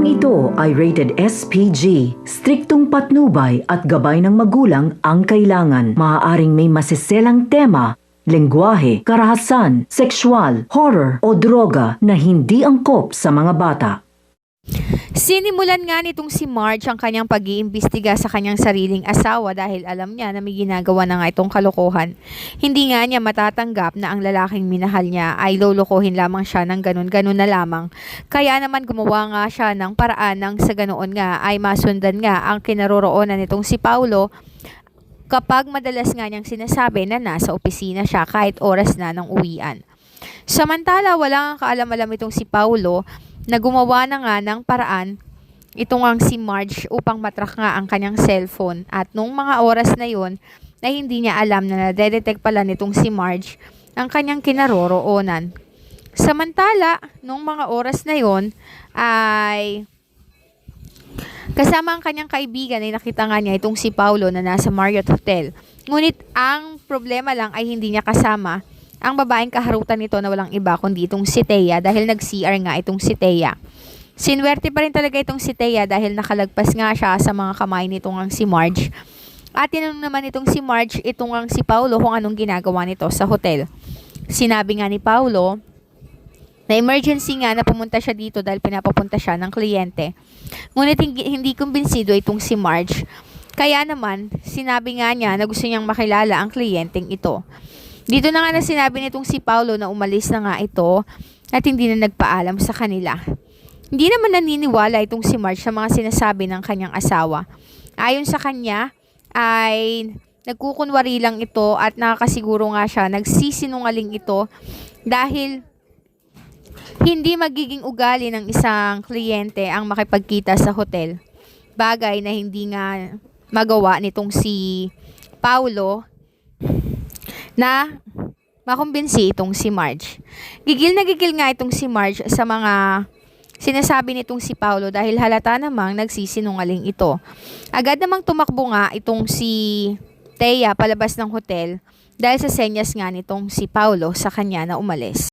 ito ay rated SPG. Striktong patnubay at gabay ng magulang ang kailangan. Maaaring may masiselang tema, lengguwahe, karahasan, sexual, horror o droga na hindi angkop sa mga bata. Sinimulan nga nitong si Marge ang kanyang pag-iimbestiga sa kanyang sariling asawa dahil alam niya na may ginagawa na nga itong kalokohan. Hindi nga niya matatanggap na ang lalaking minahal niya ay lolokohin lamang siya ng ganun-ganun na lamang. Kaya naman gumawa nga siya ng paraan ng sa ganoon nga ay masundan nga ang kinaroroonan nitong si Paulo kapag madalas nga niyang sinasabi na nasa opisina siya kahit oras na ng uwian. Samantala, wala nga kaalam-alam itong si Paulo na gumawa na nga ng paraan itong ang si Marge upang matrack nga ang kanyang cellphone. At nung mga oras na yon na hindi niya alam na nadedetect pala nitong si Marge ang kanyang kinaroroonan. Samantala, nung mga oras na yon ay kasama ang kanyang kaibigan ay nakita nga niya itong si Paulo na nasa Marriott Hotel. Ngunit ang problema lang ay hindi niya kasama ang babaeng kaharutan nito na walang iba kundi itong si Thea dahil nag-CR nga itong si Thea. Sinwerte pa rin talaga itong si Thea dahil nakalagpas nga siya sa mga kamay nitong ang si Marge. At tinanong naman itong si Marge itong ang si Paulo kung anong ginagawa nito sa hotel. Sinabi nga ni Paulo na emergency nga na pumunta siya dito dahil pinapapunta siya ng kliyente. Ngunit hindi kumbinsido itong si Marge. Kaya naman, sinabi nga niya na gusto niyang makilala ang kliyenteng ito. Dito na nga na sinabi nitong si Paulo na umalis na nga ito at hindi na nagpaalam sa kanila. Hindi naman naniniwala itong si Marge sa mga sinasabi ng kanyang asawa. Ayon sa kanya ay nagkukunwari lang ito at nakakasiguro nga siya nagsisinungaling ito dahil hindi magiging ugali ng isang kliyente ang makipagkita sa hotel. Bagay na hindi nga magawa nitong si Paulo na makumbinsi itong si Marge. Gigil na gigil nga itong si Marge sa mga sinasabi nitong si Paulo dahil halata namang nagsisinungaling ito. Agad namang tumakbo nga itong si Thea palabas ng hotel dahil sa senyas nga nitong si Paulo sa kanya na umalis.